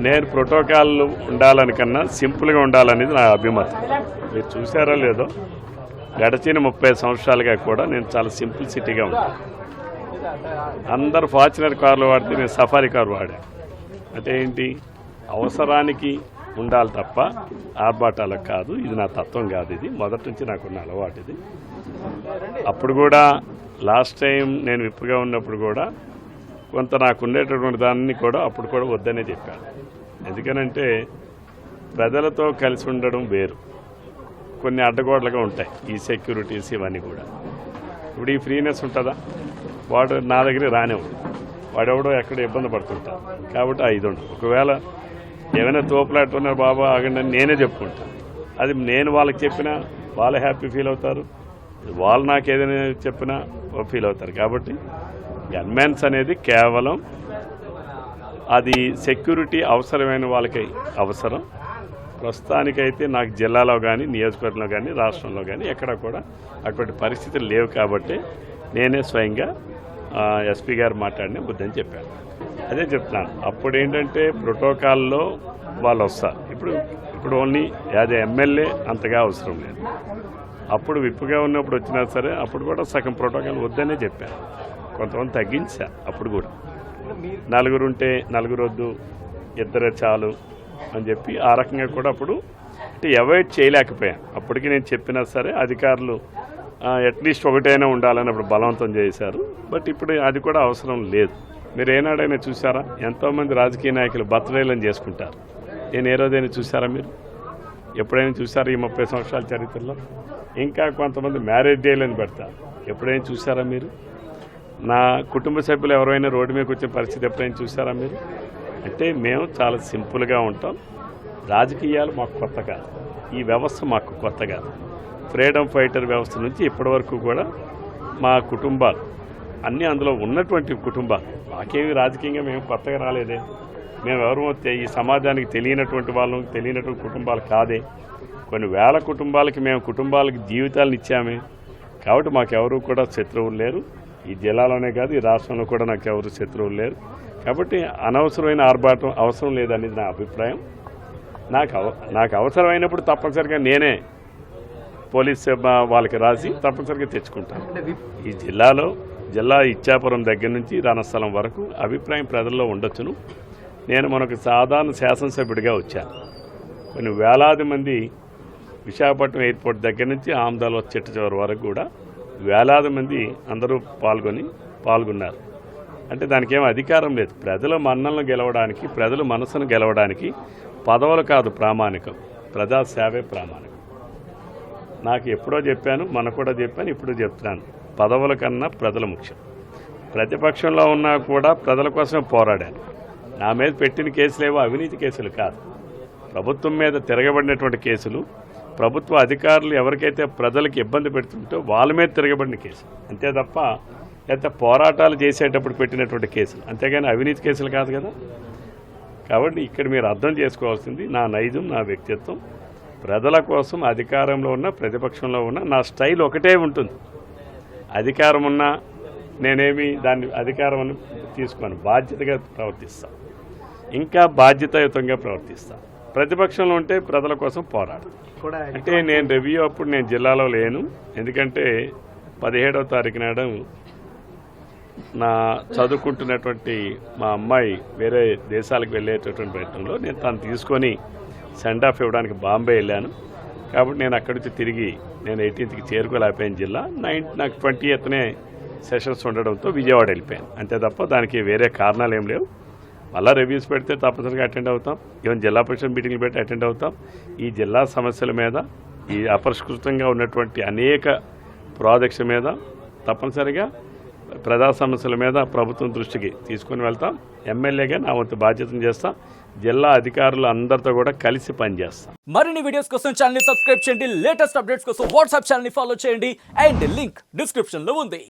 నేను ప్రోటోకాల్ ఉండాలని కన్నా సింపుల్గా ఉండాలనేది నా అభిమతం. మీరు చూసారో లేదో గడిచిన 30 సంవత్సరాలుగా కూడా నేను చాలా సింపుల్ సిటీగా ఉంటాను. అందరు ఫార్చునర్ కార్లు వాడితే నేను సఫారీ కారు వాడాను. అంటే ఏంటి, అవసరానికి ఉండాలి తప్ప ఆర్భాటాలకు కాదు. ఇది నా తత్వం కాదు, ఇది మొదటి నుంచి నాకున్న అలవాటు ఇది. అప్పుడు కూడా లాస్ట్ టైం నేను విప్పుగా ఉన్నప్పుడు కూడా కొంత నాకు ఉండేటటువంటి దాన్ని కూడా అప్పుడు కూడా వద్దనే చెప్పాను. ఎందుకనంటే ప్రజలతో కలిసి ఉండడం వేరు, కొన్ని అడ్డగోడలుగా ఉంటాయి ఈ సెక్యూరిటీస్ ఇవన్నీ కూడా. ఇప్పుడు ఈ ఫ్రీనెస్ ఉంటుందా, వాడు నా దగ్గర రానివ్వడు, వాడెవడో ఎక్కడ ఇబ్బంది పడుతుంటారు. కాబట్టి ఆ ఇది ఉండదు. ఒకవేళ ఏమైనా తోపులాట్టున్నారు బాబా ఆగండి అని నేనే చెప్పుకుంటాను. అది నేను వాళ్ళకి చెప్పినా వాళ్ళు హ్యాపీ ఫీల్ అవుతారు, వాళ్ళు నాకు ఏదైనా చెప్పినా ఫీల్ అవుతారు. కాబట్టి గన్మెన్స్ అనేది కేవలం అది సెక్యూరిటీ అవసరమైన వాళ్ళకి అవసరం. ప్రస్తుతానికైతే నాకు జిల్లాలో కానీ నియోజకవర్గంలో కానీ రాష్ట్రంలో కానీ ఎక్కడ కూడా అటువంటి పరిస్థితులు లేవు. కాబట్టి నేనే స్వయంగా ఎస్పీ గారు మాట్లాడిన బుద్ధని చెప్పాను. అదే చెప్తున్నాను. అప్పుడు ఏంటంటే ప్రోటోకాల్లో వాళ్ళు వస్తారు. ఇప్పుడు ఓన్లీ యాజ్ ఎమ్మెల్యే అంతగా అవసరం లేదు. అప్పుడు విప్పుగా ఉన్నప్పుడు వచ్చినా సరే అప్పుడు కూడా సగం ప్రోటోకాల్ వద్దనే చెప్పాను. కొంతమంది తగ్గించా. అప్పుడు కూడా నలుగురు ఉంటే నలుగురు వద్దు, ఇద్దరే చాలు అని చెప్పి ఆ రకంగా కూడా అప్పుడు అంటే అవాయిడ్ చేయలేకపోయాను. అప్పటికి నేను చెప్పినా సరే అధికారులు అట్లీస్ట్ ఒకటైనా ఉండాలని అప్పుడు బలవంతం చేశారు. బట్ ఇప్పుడు అది కూడా అవసరం లేదు. మీరు ఏనాడైనా చూసారా, ఎంతోమంది రాజకీయ నాయకులు బర్త్డేలను చేసుకుంటారు. నేను ఏ రోజైనా చూసారా మీరు? ఎప్పుడైనా చూసారా ఈ 30 సంవత్సరాల చరిత్రలో? ఇంకా కొంతమంది మ్యారేజ్ డేలను పెడతారు. ఎప్పుడైనా చూసారా మీరు? నా కుటుంబ సభ్యులు ఎవరైనా రోడ్డు మీదకి వచ్చిన పరిస్థితి ఎప్పుడైనా చూసారా మీరు? అంటే మేము చాలా సింపుల్గా ఉంటాం. రాజకీయాలు మాకు కొత్త కాదు, ఈ వ్యవస్థ మాకు కొత్త కాదు. ఫ్రీడమ్ ఫైటర్ వ్యవస్థ నుంచి ఇప్పటి వరకు కూడా మా కుటుంబాలు అన్నీ అందులో ఉన్నటువంటి కుటుంబాలు. మాకేమి రాజకీయంగా మేము కొత్తగా రాలేదే. మేము ఎవరు ఈ సమాజానికి తెలియనటువంటి వాళ్ళం, తెలియనటువంటి కుటుంబాలు కాదే. కొన్ని వేల కుటుంబాలకి మేము కుటుంబాలకి జీవితాలను ఇచ్చామే. కాబట్టి మాకెవరు కూడా శత్రువులు లేరు. ఈ జిల్లాలోనే కాదు ఈ రాష్ట్రంలో కూడా నాకు ఎవరు శత్రువులు లేరు. కాబట్టి అనవసరమైన ఆర్భాటం అవసరం లేదనేది నా అభిప్రాయం. నాకు అవసరమైనప్పుడు తప్పనిసరిగా నేనే పోలీస్ వాళ్ళకి రాసి తప్పనిసరిగా తెచ్చుకుంటాను. ఈ జిల్లా ఇచ్చాపురం దగ్గర నుంచి రణస్థలం వరకు అభిప్రాయం ప్రజల్లో ఉండొచ్చును. నేను మనకు సాధారణ శాసనసభ్యుడిగా వచ్చాను. కొన్ని వేలాది మంది విశాఖపట్నం ఎయిర్పోర్ట్ దగ్గర నుంచి ఆమదాలో చెట్టు చివరి వరకు కూడా వేలాది మంది అందరూ పాల్గొన్నారు. అంటే దానికి ఏం అధికారం లేదు. ప్రజల మన్నలను గెలవడానికి, ప్రజల మనసును గెలవడానికి పదవులు కాదు ప్రామాణికం, ప్రజాసేవే ప్రామాణికం. నాకు ఎప్పుడో చెప్పాను, మొన్న కూడా చెప్పాను, ఇప్పుడు చెప్తున్నాను. పదవుల కన్నా ప్రజలు ముఖ్యం. ప్రతిపక్షంలో ఉన్నా కూడా ప్రజల కోసం పోరాడాను. నా మీద పెట్టిన కేసులేవో అవినీతి కేసులు కాదు, ప్రభుత్వం మీద తిరగబడినటువంటి కేసులు. ప్రభుత్వ అధికారులు ఎవరికైతే ప్రజలకు ఇబ్బంది పెడుతుంటో వాళ్ళ మీద తిరగబడిన కేసులు అంతే తప్ప లేకపోతే పోరాటాలు చేసేటప్పుడు పెట్టినటువంటి కేసులు, అంతేగాని అవినీతి కేసులు కాదు కదా. కాబట్టి ఇక్కడ మీరు అర్థం చేసుకోవాల్సింది నా నైజం, నా వ్యక్తిత్వం. ప్రజల కోసం అధికారంలో ఉన్న ప్రతిపక్షంలో ఉన్న నా స్టైల్ ఒకటే ఉంటుంది. అధికారం ఉన్నా నేనేమి దాన్ని అధికారం తీసుకొని బాధ్యతగా ప్రవర్తిస్తాను, ఇంకా బాధ్యతాయుతంగా ప్రవర్తిస్తాను. ప్రతిపక్షంలో ఉంటే ప్రజల కోసం పోరాడు. అంటే నేను రివ్యూ అప్పుడు నేను జిల్లాలో లేను. ఎందుకంటే 17వ తారీఖు నాడు నా చదువుకుంటున్నటువంటి మా అమ్మాయి వేరే దేశాలకు వెళ్ళేటటువంటి ప్రయత్నంలో నేను తను తీసుకొని సెండ్ ఆఫ్ ఇవ్వడానికి బాంబే వెళ్ళాను. కాబట్టి నేను అక్కడి నుంచి తిరిగి నేను 18కి చేరుకోలేకపోయాను జిల్లా. నాకు 20నే సెషన్స్ ఉండడంతో విజయవాడ వెళ్ళిపోయాను అంతే తప్ప దానికి వేరే కారణాలు ఏం లేవు. మళ్ళీ రివ్యూస్ పెడితే తప్పనిసరిగా అటెండ్ అవుతాం. ఈవెన్ జిల్లా పరిషత్ మీటింగ్లు పెట్టి అటెండ్ అవుతాం. ఈ జిల్లా సమస్యల మీద, ఈ అపరిష్కృతంగా ఉన్నటువంటి అనేక ప్రాజెక్ట్స్ మీద తప్పనిసరిగా ప్రజా సమస్యల మీద ప్రభుత్వం దృష్టికి తీసుకొని వెళ్తాం. ఎమ్మెల్యేగా నా వంతు బాధ్యతను చేస్తాం. జిల్లా అధికారులు అందరితో కూడా కలిసి పనిచేస్తాం. మరిన్ని వీడియోస్ కోసం ఛానల్ ని సబ్స్క్రైబ్ చేయండి. లేటెస్ట్ అప్డేట్స్ కోసం వాట్సాప్ ఛానల్ ని ఫాలో చేయండి. అండ్ లింక్ డిస్క్రిప్షన్ లో ఉంది.